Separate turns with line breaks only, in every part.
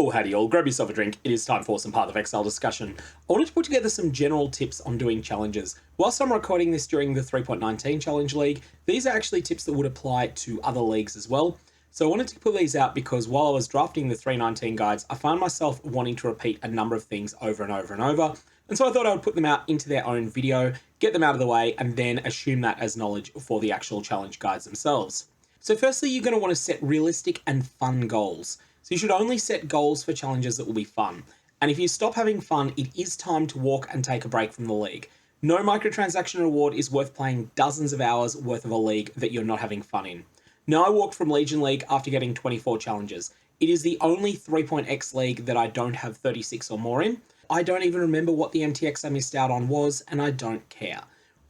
Oh, howdy all, grab yourself a drink, it is time for some Path of Exile discussion. I wanted to put together some general tips on doing challenges. Whilst I'm recording this during the 3.19 Challenge League, these are actually tips that would apply to other leagues as well. So I wanted to put these out because while I was drafting the 3.19 guides, I found myself wanting to repeat a number of things over and over and over. And so I thought I would put them out into their own video, get them out of the way, and then assume that as knowledge for the actual challenge guides themselves. So firstly, you're going to want to set realistic and fun goals. So you should only set goals for challenges that will be fun. And if you stop having fun, it is time to walk and take a break from the league. No microtransaction reward is worth playing dozens of hours worth of a league that you're not having fun in. Now I walked from Legion League after getting 24 challenges. It is the only 3.x league that I don't have 36 or more in. I don't even remember what the MTX I missed out on was, and I don't care.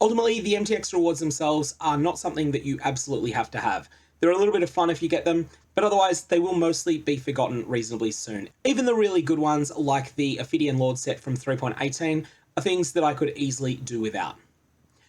Ultimately, the MTX rewards themselves are not something that you absolutely have to have. They're a little bit of fun if you get them, but otherwise they will mostly be forgotten reasonably soon. Even the really good ones, like the Ophidian Lord set from 3.18, are things that I could easily do without.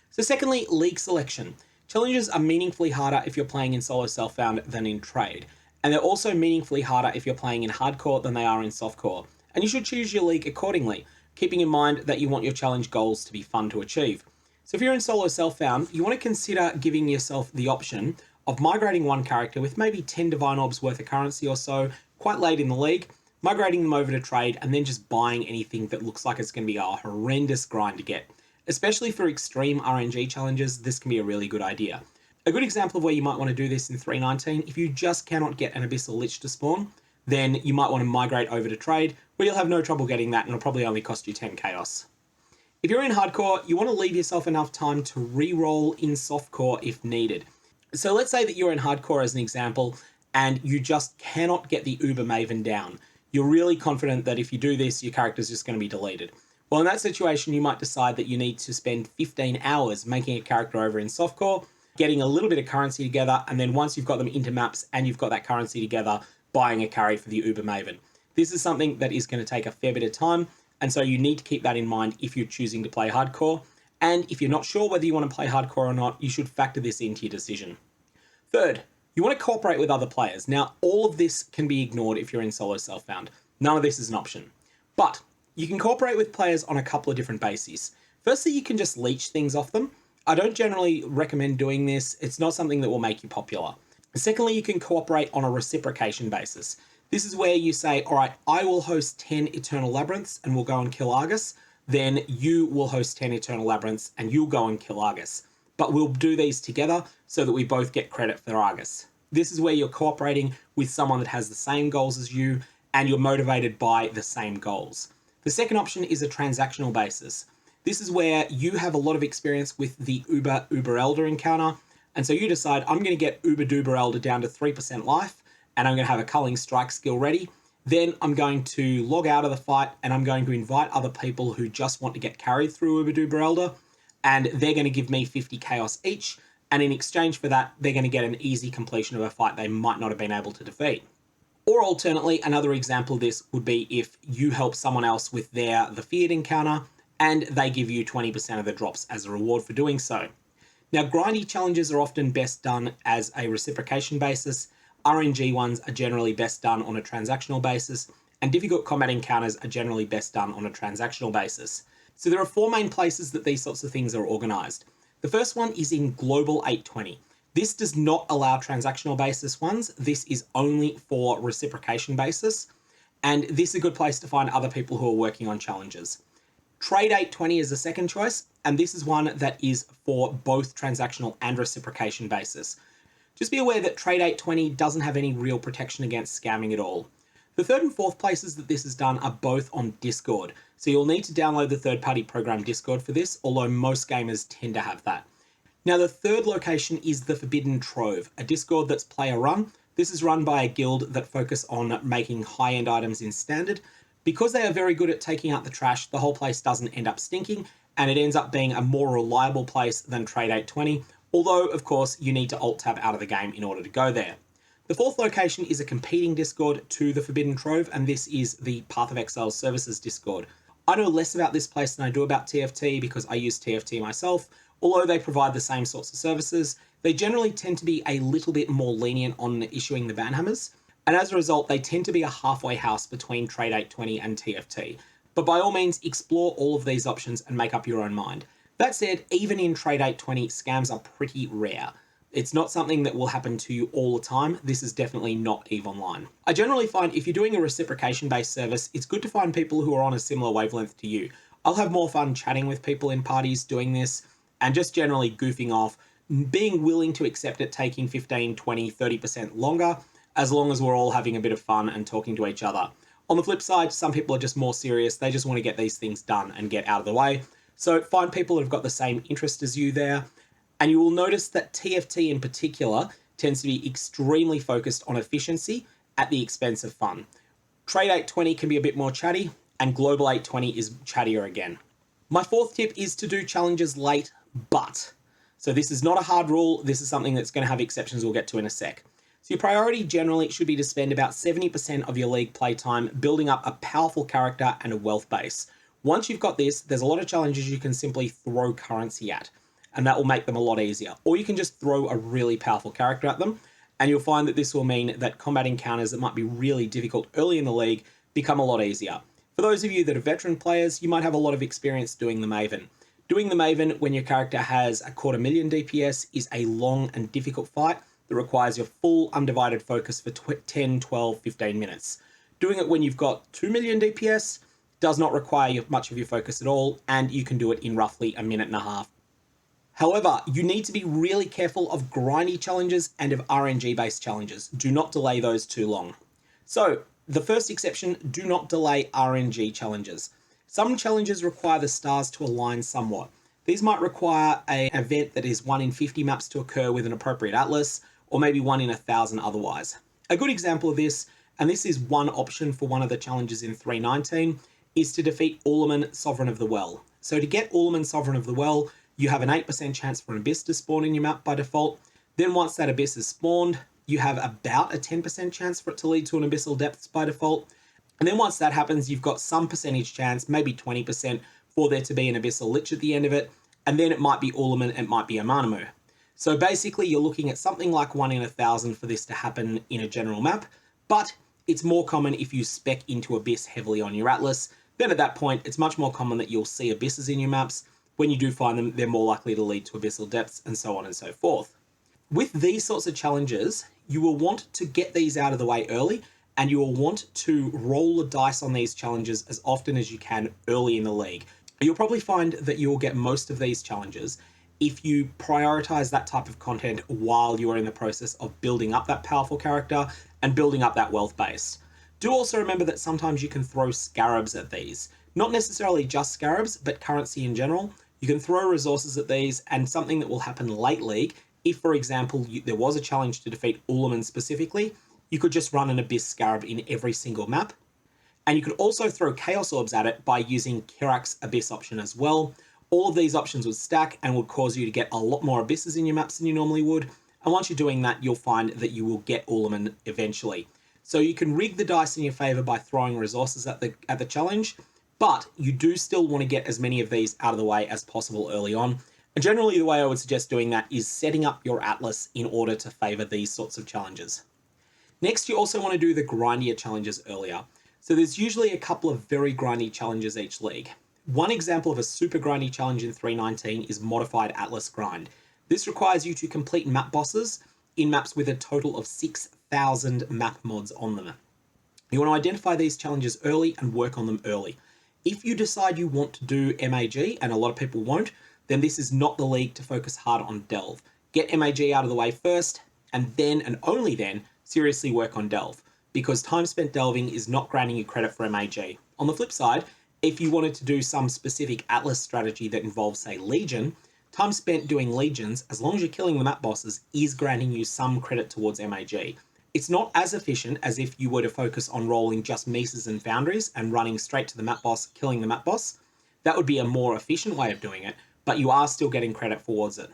So secondly, league selection. Challenges are meaningfully harder if you're playing in solo self-found than in trade, and they're also meaningfully harder if you're playing in hardcore than they are in softcore, and you should choose your league accordingly, keeping in mind that you want your challenge goals to be fun to achieve. So if you're in solo self-found, you want to consider giving yourself the option of migrating one character with maybe 10 Divine Orbs worth of currency or so quite late in the league, migrating them over to trade, and then just buying anything that looks like it's going to be a horrendous grind to get. Especially for extreme RNG challenges, this can be a really good idea. A good example of where you might want to do this in 3.19, if you just cannot get an Abyssal Lich to spawn, then you might want to migrate over to trade, where you'll have no trouble getting that and it'll probably only cost you 10 chaos. If you're in hardcore, you want to leave yourself enough time to re-roll in softcore if needed. So let's say that you're in hardcore as an example, and you just cannot get the Uber Maven down. You're really confident that if you do this, your character's just going to be deleted. Well, in that situation, you might decide that you need to spend 15 hours making a character over in softcore, getting a little bit of currency together, and then once you've got them into maps and you've got that currency together, buying a carry for the Uber Maven. This is something that is going to take a fair bit of time, and so you need to keep that in mind if you're choosing to play hardcore. And if you're not sure whether you want to play hardcore or not, you should factor this into your decision. Third, you want to cooperate with other players. Now, all of this can be ignored if you're in solo self-found. None of this is an option. But you can cooperate with players on a couple of different bases. Firstly, you can just leech things off them. I don't generally recommend doing this. It's not something that will make you popular. Secondly, you can cooperate on a reciprocation basis. This is where you say, all right, I will host 10 Eternal Labyrinths and we'll go and kill Argus. Then you will host 10 Eternal Labyrinths and you'll go and kill Argus. But we'll do these together so that we both get credit for Argus. This is where you're cooperating with someone that has the same goals as you and you're motivated by the same goals. The second option is a transactional basis. This is where you have a lot of experience with the Uber Elder encounter, and so you decide, I'm going to get Uber Elder down to 3% life, and I'm going to have a Culling Strike skill ready. Then I'm going to log out of the fight, and I'm going to invite other people who just want to get carried through Uber Elder, and they're going to give me 50 chaos each, and in exchange for that, they're going to get an easy completion of a fight they might not have been able to defeat. Or alternately, another example of this would be if you help someone else with the Feared encounter, and they give you 20% of the drops as a reward for doing so. Now, grindy challenges are often best done as a reciprocation basis, RNG ones are generally best done on a transactional basis, and difficult combat encounters are generally best done on a transactional basis. So there are four main places that these sorts of things are organized. The first one is in Global 820. This does not allow transactional basis ones. This is only for reciprocation basis. And this is a good place to find other people who are working on challenges. Trade 820 is the second choice, and this is one that is for both transactional and reciprocation basis. Just be aware that Trade 820 doesn't have any real protection against scamming at all. The third and fourth places that this is done are both on Discord. So you'll need to download the third-party program Discord for this, although most gamers tend to have that. Now, the third location is the Forbidden Trove, a Discord that's player run. This is run by a guild that focus on making high-end items in standard. Because they are very good at taking out the trash, the whole place doesn't end up stinking, and it ends up being a more reliable place than Trade 820, although, of course, you need to alt-tab out of the game in order to go there. The fourth location is a competing Discord to the Forbidden Trove, and this is the Path of Exile Services Discord. I know less about this place than I do about TFT because I use TFT myself. Although they provide the same sorts of services, they generally tend to be a little bit more lenient on issuing the banhammers. And as a result, they tend to be a halfway house between Trade 820 and TFT. But by all means, explore all of these options and make up your own mind. That said, even in Trade 820, scams are pretty rare. It's not something that will happen to you all the time. This is definitely not EVE Online. I generally find if you're doing a reciprocation-based service, it's good to find people who are on a similar wavelength to you. I'll have more fun chatting with people in parties doing this and just generally goofing off, being willing to accept it taking 15, 20, 30% longer, as long as we're all having a bit of fun and talking to each other. On the flip side, some people are just more serious. They just want to get these things done and get out of the way. So find people who've got the same interest as you there. And you will notice that TFT in particular tends to be extremely focused on efficiency at the expense of fun. Trade 820 can be a bit more chatty, and Global 820 is chattier again. My fourth tip is to do challenges late, but. So this is not a hard rule. This is something that's going to have exceptions we'll get to in a sec. So your priority generally should be to spend about 70% of your league playtime building up a powerful character and a wealth base. Once you've got this, there's a lot of challenges you can simply throw currency at, and that will make them a lot easier. Or you can just throw a really powerful character at them, and you'll find that this will mean that combat encounters that might be really difficult early in the league become a lot easier. For those of you that are veteran players, you might have a lot of experience doing the Maven. Doing the Maven when your character has a 250,000 DPS is a long and difficult fight that requires your full undivided focus for 10, 12, 15 minutes. Doing it when you've got 2 million DPS does not require much of your focus at all, and you can do it in roughly a minute and a half. However, you need to be really careful of grindy challenges and of RNG-based challenges. Do not delay those too long. So, the first exception, do not delay RNG challenges. Some challenges require the stars to align somewhat. These might require an event that is 1 in 50 maps to occur with an appropriate atlas, or maybe 1 in 1,000 otherwise. A good example of this, and this is one option for one of the challenges in 3.19, is to defeat Ulliman, Sovereign of the Well. So to get Ulliman, Sovereign of the Well, you have an 8% chance for an abyss to spawn in your map by default. Then once that abyss is spawned, you have about a 10% chance for it to lead to an abyssal depths by default. And then once that happens, you've got some percentage chance, maybe 20%, for there to be an abyssal lich at the end of it. And then it might be Ulliman, it might be Amanamu. So basically you're looking at something like 1 in 1,000 for this to happen in a general map, but it's more common if you spec into abyss heavily on your atlas. Then at that point, it's much more common that you'll see abysses in your maps. When you do find them, they're more likely to lead to abyssal depths and so on and so forth. With these sorts of challenges, you will want to get these out of the way early, and you will want to roll the dice on these challenges as often as you can early in the league. You'll probably find that you will get most of these challenges if you prioritize that type of content while you are in the process of building up that powerful character and building up that wealth base. Do also remember that sometimes you can throw scarabs at these. Not necessarily just scarabs, but currency in general. You can throw resources at these, and something that will happen late league, if for example there was a challenge to defeat Ulliman specifically, you could just run an abyss scarab in every single map. And you could also throw chaos orbs at it by using Kirak's abyss option as well. All of these options would stack and would cause you to get a lot more abysses in your maps than you normally would. And once you're doing that, you'll find that you will get Ulliman eventually. So you can rig the dice in your favor by throwing resources at the challenge, but you do still want to get as many of these out of the way as possible early on. And generally the way I would suggest doing that is setting up your atlas in order to favor these sorts of challenges. Next, you also want to do the grindier challenges earlier. So there's usually a couple of very grindy challenges each league. One example of a super grindy challenge in 3.19 is Modified Atlas Grind. This requires you to complete map bosses in maps with a total of 6,000 map mods on them. You want to identify these challenges early and work on them early. If you decide you want to do MAG, and a lot of people won't, then this is not the league to focus hard on Delve. Get MAG out of the way first, and then, and only then, seriously work on Delve, because time spent delving is not granting you credit for MAG. On the flip side, if you wanted to do some specific Atlas strategy that involves, say, Legion, time spent doing Legions, as long as you're killing the map bosses, is granting you some credit towards MAG. It's not as efficient as if you were to focus on rolling just Mesas and Foundries and running straight to the map boss, killing the map boss. That would be a more efficient way of doing it, but you are still getting credit towards it.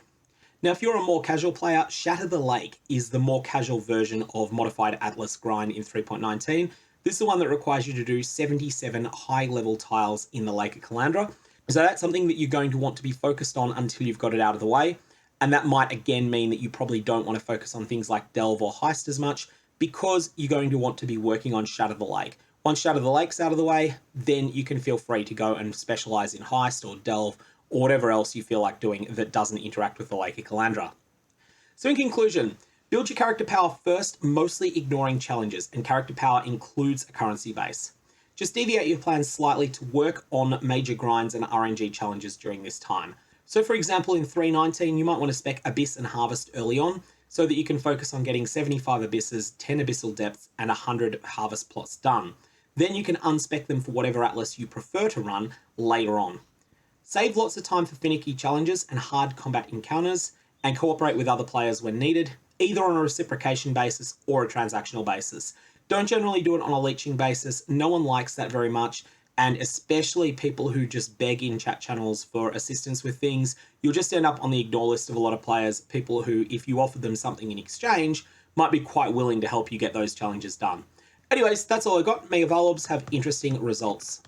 Now, if you're a more casual player, Shatter the Lake is the more casual version of Modified Atlas Grind in 3.19. This is the one that requires you to do 77 high-level tiles in the Lake of Kalandra. So that's something that you're going to want to be focused on until you've got it out of the way. And that might again mean that you probably don't want to focus on things like Delve or Heist as much, because you're going to want to be working on Shatter the Lake. Once Shatter the Lake's out of the way, then you can feel free to go and specialize in Heist or Delve or whatever else you feel like doing that doesn't interact with the Lake of Kalandra. So in conclusion, build your character power first, mostly ignoring challenges, and character power includes a currency base. Just deviate your plans slightly to work on major grinds and RNG challenges during this time. So for example, in 3.19, you might want to spec Abyss and Harvest early on, so that you can focus on getting 75 Abysses, 10 Abyssal Depths, and 100 Harvest plots done. Then you can unspec them for whatever Atlas you prefer to run later on. Save lots of time for finicky challenges and hard combat encounters, and cooperate with other players when needed, either on a reciprocation basis or a transactional basis. Don't generally do it on a leeching basis. No one likes that very much, and especially people who just beg in chat channels for assistance with things. You'll just end up on the ignore list of a lot of players, people who, if you offered them something in exchange, might be quite willing to help you get those challenges done. Anyways, that's all I got. Mega Varlobs have interesting results.